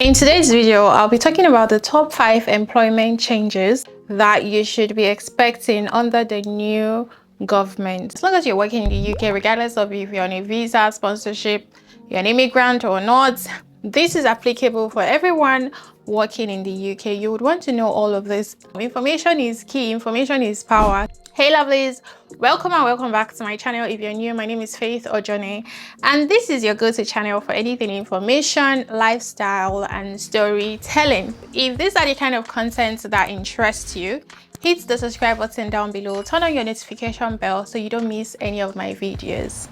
In today's video, I'll be talking about the top 5 employment changes that you should be expecting under the new government. As long as you're working in the UK, regardless of if you're on a visa, sponsorship, you're an immigrant or not, this is applicable for everyone working in the UK. You would want to know all of this. Information is key, information is power. Hey lovelies, welcome and welcome back to my channel. If you're new, my name is Faith Ojone, and this is your go-to channel for anything information, lifestyle and storytelling. If these are the kind of content that interests you, hit the subscribe button down below, turn on your notification bell so you don't miss any of my videos.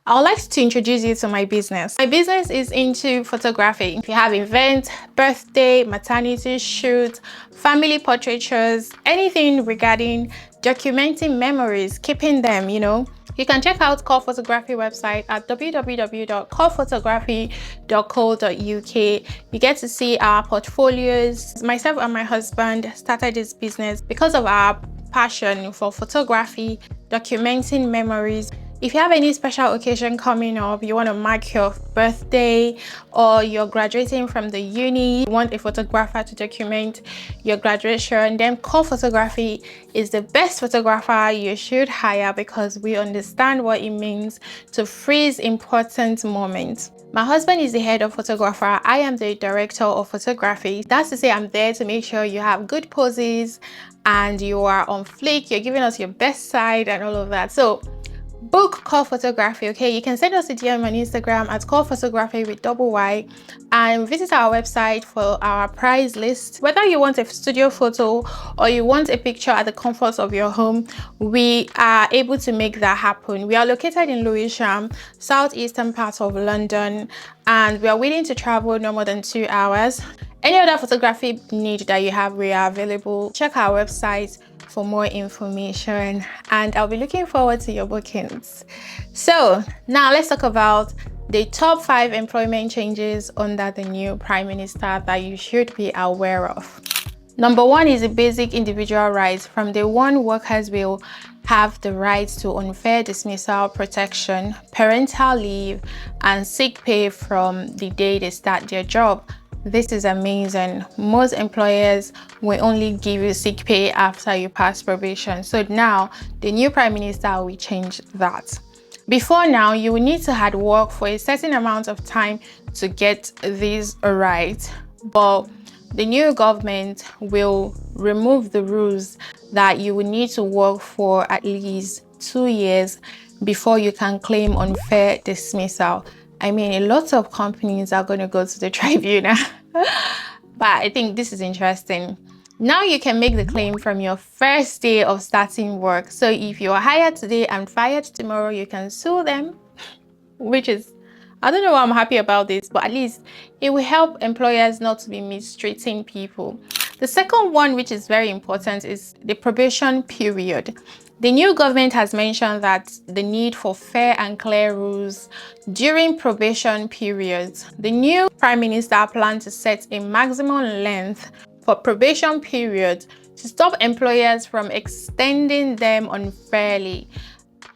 I would like to introduce you to my business. My business is into photography. If you have events, birthday, maternity shoot, family portraitures, anything regarding documenting memories, keeping them, you can check out Core Photography website at www.corephotography.co.uk. You get to see our portfolios. Myself and my husband started this business because of our passion for photography, documenting memories. If you have any special occasion coming up, you want to mark your birthday or you're graduating from the uni, you want a photographer to document your graduation, then Core Photography is the best photographer you should hire because we understand what it means to freeze important moments. My husband is the head of photographer. I am the director of photography. That's to say I'm there to make sure you have good poses and you are on fleek, you're giving us your best side and all of that. So book Core Photography, okay? You can send us a DM on Instagram at Core Photography with Y and visit our website for our price list. Whether you want a studio photo or you want a picture at the comfort of your home, we are able to make that happen. We are located in Lewisham, southeastern part of London, and we are willing to travel no more than 2 hours. Any other photography need that you have, we are available. Check our website for more information and I'll be looking forward to your bookings. So now let's talk about the top 5 employment changes under the new Prime Minister that you should be aware of. Number 1 is the basic individual rights. From day one, workers will have the rights to unfair dismissal protection, parental leave, and sick pay from the day they start their job. This is amazing. Most employers will only give you sick pay after you pass probation. So now the new Prime Minister will change that. Before now, you will need to have worked for a certain amount of time to get these rights, but the new government will remove the rules that you will need to work for at least 2 years before you can claim unfair dismissal. I mean, a lot of companies are going to go to the tribunal, but I think this is interesting. Now you can make the claim from your first day of starting work. So if you're hired today and fired tomorrow, you can sue them, which is, I don't know why I'm happy about this, but at least it will help employers not to be mistreating people. The second one, which is very important, is the probation period. The new government has mentioned that the need for fair and clear rules during probation periods. The new Prime Minister plans to set a maximum length for probation periods to stop employers from extending them unfairly.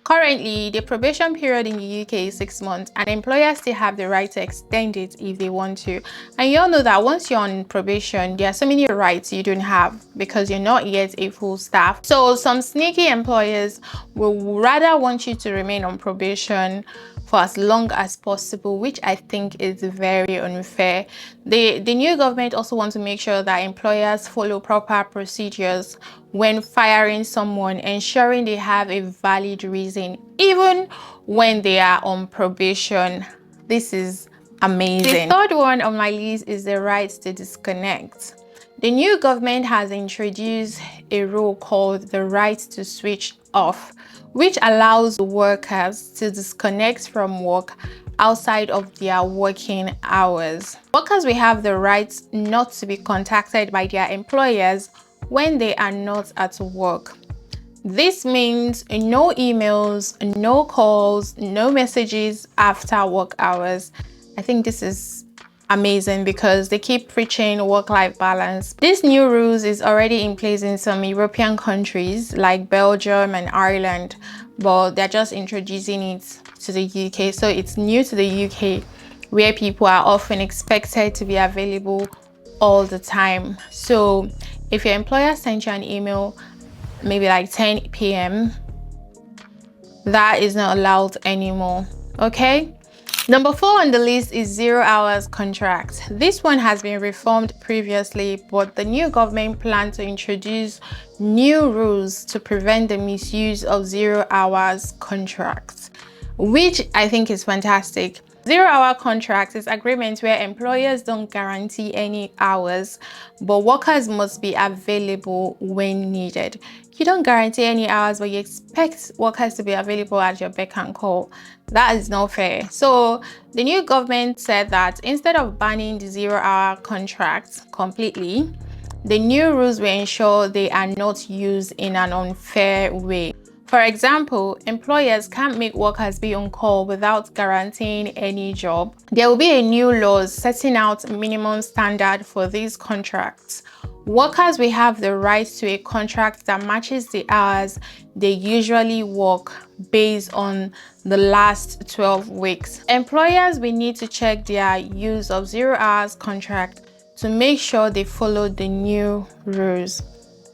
Currently, the probation period in the UK is 6 months and employers still have the right to extend it if they want to. And you all know that once you're on probation, there are so many rights you don't have because you're not yet a full staff. So some sneaky employers will rather want you to remain on probation for as long as possible, which I think is very unfair. The new government also wants to make sure that employers follow proper procedures when firing someone, ensuring they have a valid reason even when they are on probation. This is amazing. The third one on my list is the right to disconnect. The new government has introduced a rule called the right to switch off, which allows workers to disconnect from work outside of their working hours. Workers will have the right not to be contacted by their employers when they are not at work. This means no emails, no calls, no messages after work hours. I think this is amazing because they keep preaching work-life balance. This new rules is already in place in some European countries like Belgium and Ireland, but they're just introducing it to the UK. So it's new to the UK, where people are often expected to be available all the time. So if your employer sent you an email maybe like 10 p.m, that is not allowed anymore. Okay. Number 4 on the list is 0 hours contract. This one has been reformed previously, but the new government plan to introduce new rules to prevent the misuse of 0 hours contracts, which I think is fantastic. 0 hour contract is agreements where employers don't guarantee any hours, but workers must be available when needed. You don't guarantee any hours, but you expect workers to be available at your beck and call. That is not fair. So the new government said that instead of banning the 0 hour contracts completely, the new rules will ensure they are not used in an unfair way. For example, employers can't make workers be on call without guaranteeing any job. There will be a new law setting out minimum standard for these contracts. Workers will have the right to a contract that matches the hours they usually work based on the last 12 weeks. Employers will need to check their use of 0 hours contract to make sure they follow the new rules.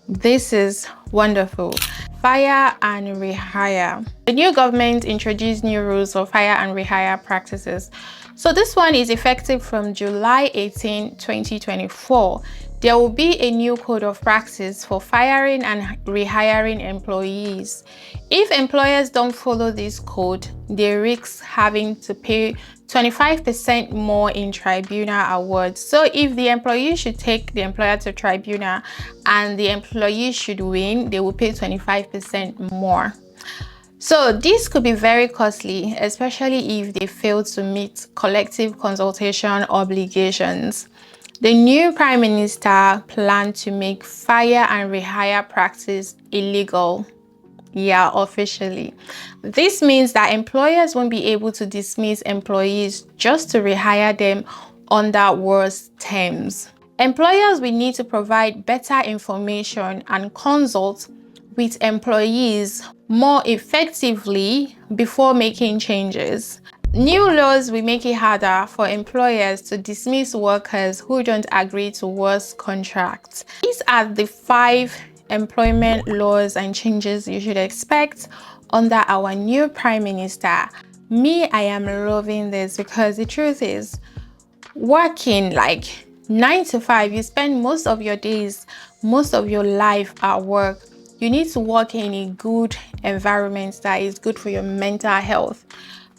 This is wonderful. Fire and rehire. The new government introduced new rules for fire and rehire practices. So this one is effective from July 18, 2024. There will be a new code of practice for firing and rehiring employees. If employers don't follow this code, they risk having to pay 25% more in tribunal awards. So if the employee should take the employer to tribunal and the employee should win, they will pay 25% more. So this could be very costly, especially if they fail to meet collective consultation obligations. The new Prime Minister planned to make fire and rehire practice illegal. Yeah, officially. This means that employers won't be able to dismiss employees just to rehire them under worse terms. Employers will need to provide better information and consult with employees more effectively before making changes. New laws will make it harder for employers to dismiss workers who don't agree to worse contracts. These are the 5 employment laws and changes you should expect under our new Prime Minister. Me, I am loving this because the truth is, working like 9 to 5, you spend most of your days, most of your life at work. You need to work in a good environment that is good for your mental health.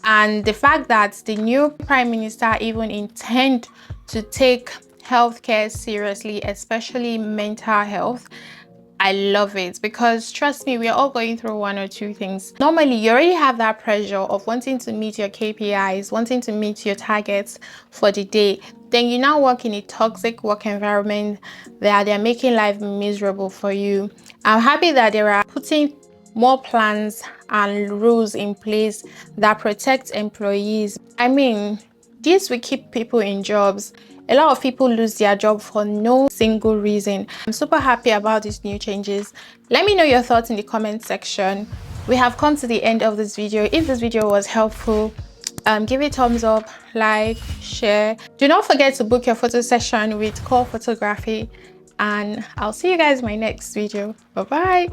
And the fact that the new Prime Minister even intend to take healthcare seriously, especially mental health, I love it because trust me, we're all going through 1 or 2 things. Normally, you already have that pressure of wanting to meet your KPIs, wanting to meet your targets for the day. Then you now work in a toxic work environment that they're making life miserable for you. I'm happy that they are putting more plans and rules in place that protect employees. I mean, this will keep people in jobs. A lot of people lose their job for no single reason. I'm super happy about these new changes. Let me know your thoughts in the comment section. We have come to the end of this video. If this video was helpful, give it a thumbs up, like, share. Do not forget to book your photo session with Core Photography, and I'll see you guys in my next video. Bye bye.